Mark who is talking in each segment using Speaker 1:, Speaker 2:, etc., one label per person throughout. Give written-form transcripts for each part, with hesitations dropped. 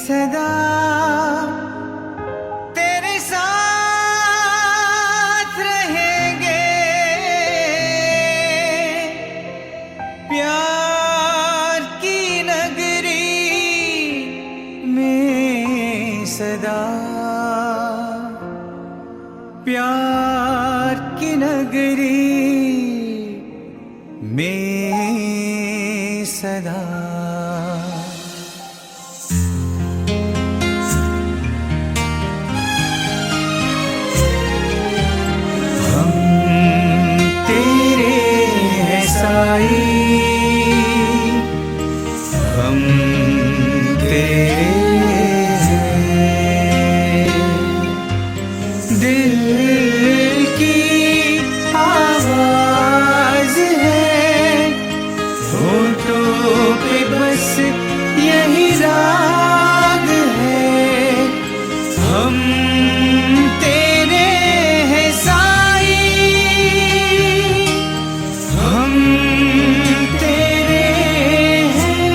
Speaker 1: सदा तेरे साथ रहेंगे, प्यार की नगरी में सदा, प्यार की नगरी में सदा। हम तेरे हैं साई, हम तेरे हैं, दिल की आवाज है, होठों पे बस यही राग है। हम तेरे हैं साई, हम तेरे हैं,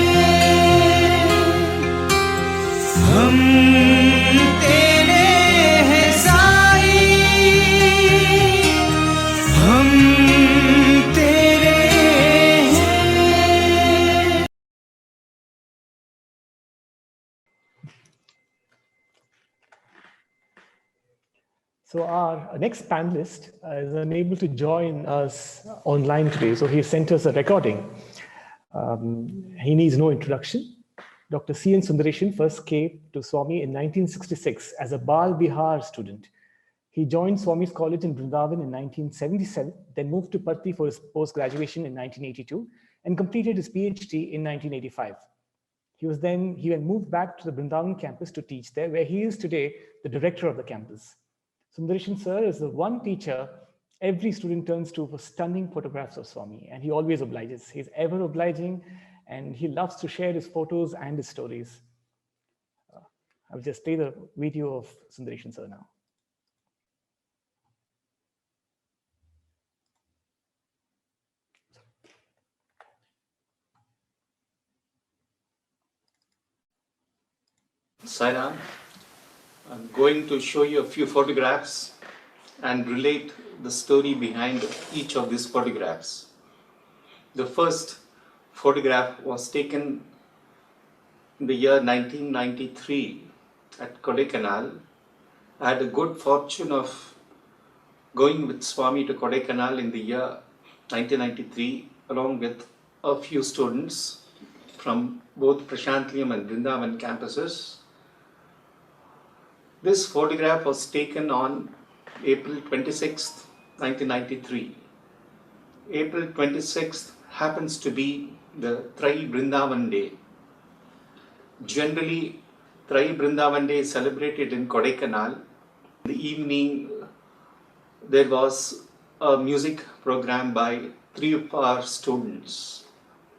Speaker 1: हम तेरे हैं साई, हम तेरे हैं।
Speaker 2: So our next panelist is unable to join us online today, so he sent us a recording. He needs no introduction. Dr. C N Sundaresan first came to Swami in 1966 as a Bal Bihar student. He joined Swami's college in Vrindavan in 1977, then moved to Patti for his post-graduation in 1982 and completed his PhD in 1985. He then moved back to the Vrindavan campus to teach there, where he is today the director of the campus. Sundaresan sir is the one teacher every student turns to for stunning photographs of Swami, and he always obliges. He's ever obliging, and he loves to share his photos and his stories. I'll just play the video of Sundaresan sir now.
Speaker 3: Sairam, I'm going to show you a few photographs and relate the story behind each of these photographs. The first photograph was taken in the year 1993 at Kodaikanal. I had the good fortune of going with Swami to Kodaikanal in the year 1993 along with a few students from both Prashantliam and Vrindavan campuses. This photograph was taken on April 26th, 1993. April 26th happens to be the Trai Vrindavan Day. Generally, Trai Vrindavan Day is celebrated in Kodaikanal. In the evening, there was a music program by 3 of our students.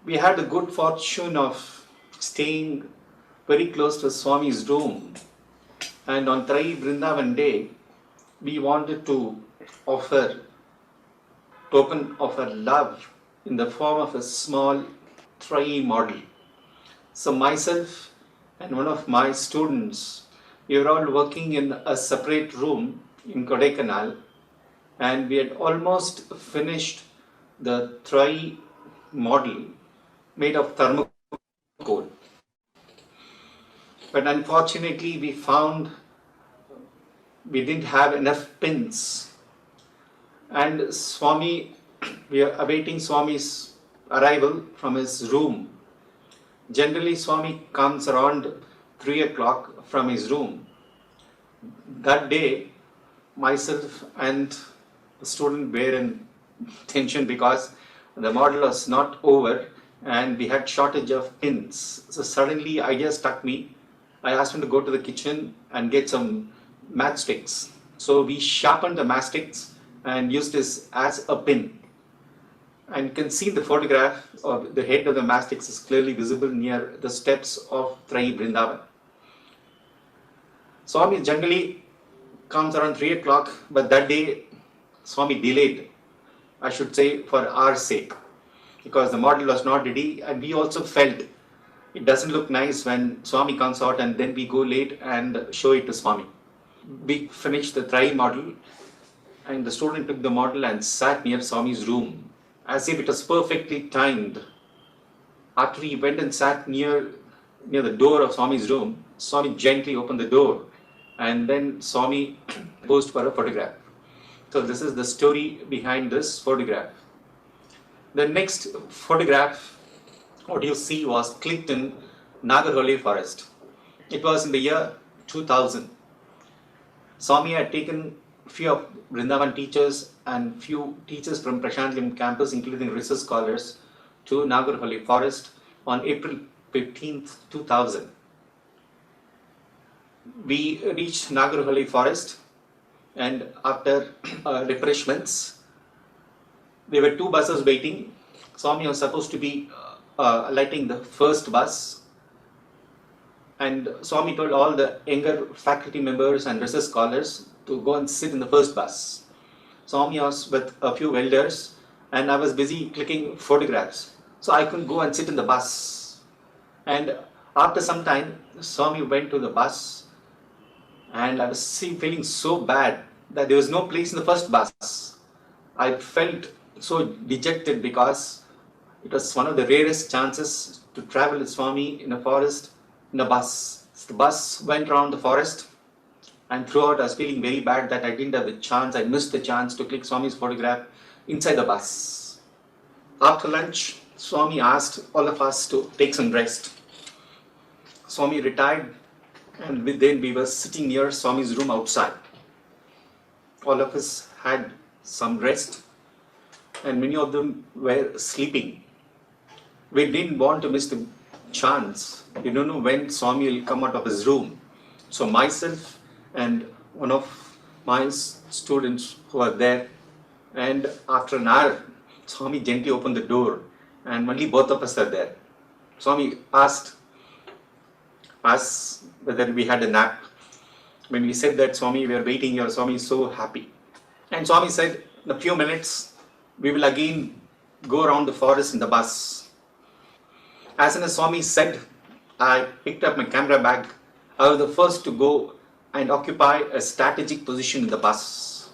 Speaker 3: We had the good fortune of staying very close to Swami's room. And on Trai Vrindavan Day, we wanted to offer token of our love in the form of a small Trai model. So myself and one of my students, we were all working in a separate room in Kodaikanal, and we had almost finished the Trai model made of thermocol. But unfortunately, we found we didn't have enough pins. And Swami, we are awaiting Swami's arrival from his room. Generally, Swami comes around 3 o'clock from his room. That day, myself and the student were in tension because the model was not over and we had shortage of pins. So suddenly, idea struck me. I asked him to go to the kitchen and get some matchsticks. So we sharpened the matchsticks and used this as a pin. And you can see the photograph of the head of the matchsticks is clearly visible near the steps of Trai Vrindavan. Swami generally comes around 3 o'clock, but that day Swami delayed, I should say, for our sake, because the model was not ready, and we also felt it doesn't look nice when Swami comes out and then we go late and show it to Swami. We finished the try model and the student took the model and sat near Swami's room as if it was perfectly timed. After he went and sat near the door of Swami's room, Swami gently opened the door and then Swami posed for a photograph. So this is the story behind this photograph. The next photograph, what you see, was clicked in Nagarholi forest. It was in the year 2000. Swami had taken few of Vrindavan teachers and few teachers from Prashantilim campus, including research scholars, to Nagarholi forest on April 15th, 2000. We reached Nagarholi forest and after refreshments, there were two buses waiting. Swami was supposed to be lighting the first bus, and Swami told all the younger faculty members and research scholars to go and sit in the first bus. Swami was with a few elders and I was busy clicking photographs, so I couldn't go and sit in the bus. And after some time, Swami went to the bus and I was feeling so bad that there was no place in the first bus. I felt so dejected because it was one of the rarest chances to travel with Swami in a forest in a bus. The bus went around the forest and throughout I was feeling very bad that I didn't have the chance, I missed the chance to click Swami's photograph inside the bus. After lunch, Swami asked all of us to take some rest. Swami retired and then we were sitting near Swami's room outside. All of us had some rest and many of them were sleeping. We didn't want to miss the chance. We don't know when Swami will come out of his room. So myself and one of my students who were there, and after an hour, Swami gently opened the door and only both of us are there. Swami asked us whether we had a nap. When we said that, Swami, we are waiting here, Swami is so happy. And Swami said, in a few minutes, we will again go around the forest in the bus. As soon as Swami said, I picked up my camera bag. I was the first to go and occupy a strategic position in the bus.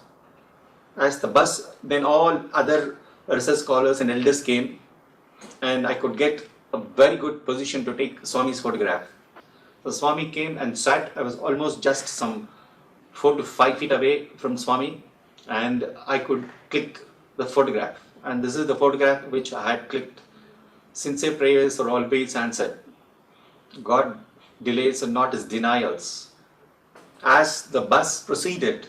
Speaker 3: As the bus, then all other research scholars and elders came and I could get a very good position to take Swami's photograph. So Swami came and sat. I was almost just some 4 to 5 feet away from Swami and I could click the photograph. And this is the photograph which I had clicked. Sincere prayers are always answered. God delays and not his denials. As the bus proceeded,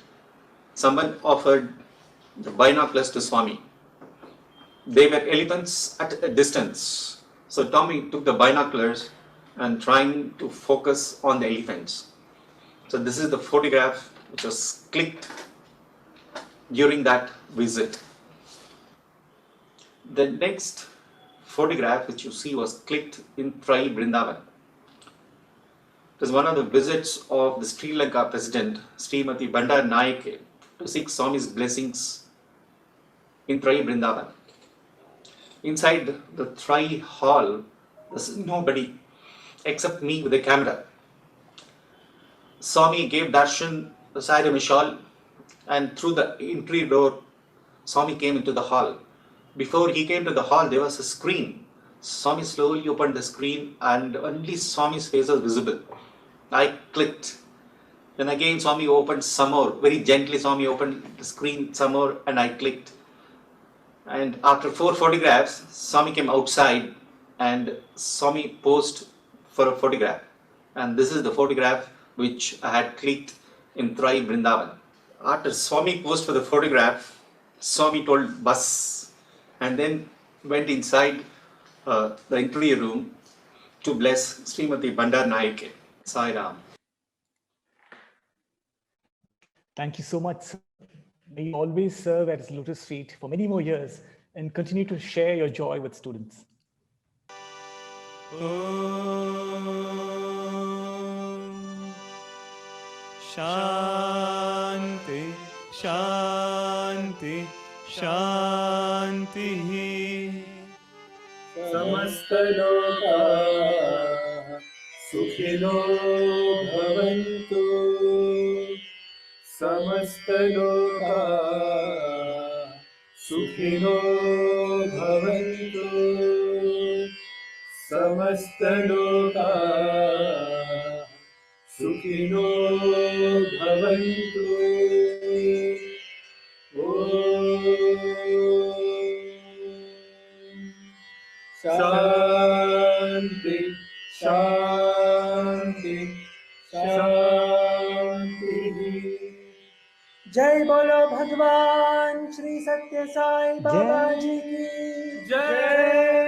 Speaker 3: someone offered the binoculars to Swami. They were elephants at a distance. So Tommy took the binoculars and trying to focus on the elephants. So this is the photograph which was clicked during that visit. The next photograph which you see was clicked in Tri Vrindavan. It was one of the visits of the Sri Lanka President Srimati Bandar Naike to seek Swami's blessings in Tri Vrindavan. Inside the Tri hall, there's nobody except me with a camera. Swami gave darshan beside a mishal and through the entry door, Swami came into the hall. Before he came to the hall, there was a screen. Swami slowly opened the screen and only Swami's face was visible. I clicked. Then again Swami opened some more. Very gently Swami opened the screen some more and I clicked. And after 4 photographs, Swami came outside and Swami posed for a photograph. And this is the photograph which I had clicked in Tri Vrindavan. After Swami posed for the photograph, Swami told bus and then went inside the interview room to bless Srimati Bandar Naike. Sai Ram.
Speaker 2: Thank you so much, sir. May you always serve at his lotus feet for many more years and continue to share your joy with students.
Speaker 1: Shanti, Shanti, Shanti.
Speaker 4: समस्त लोका
Speaker 1: सुखिनो भवन्तु समस्तलोका सुखिनो भवन्तु समस्तलोका सुखिनो भवन्तु शांति शांति शांति।
Speaker 4: जय बोलो भगवान श्री सत्य साई बाबा जी की
Speaker 1: जय।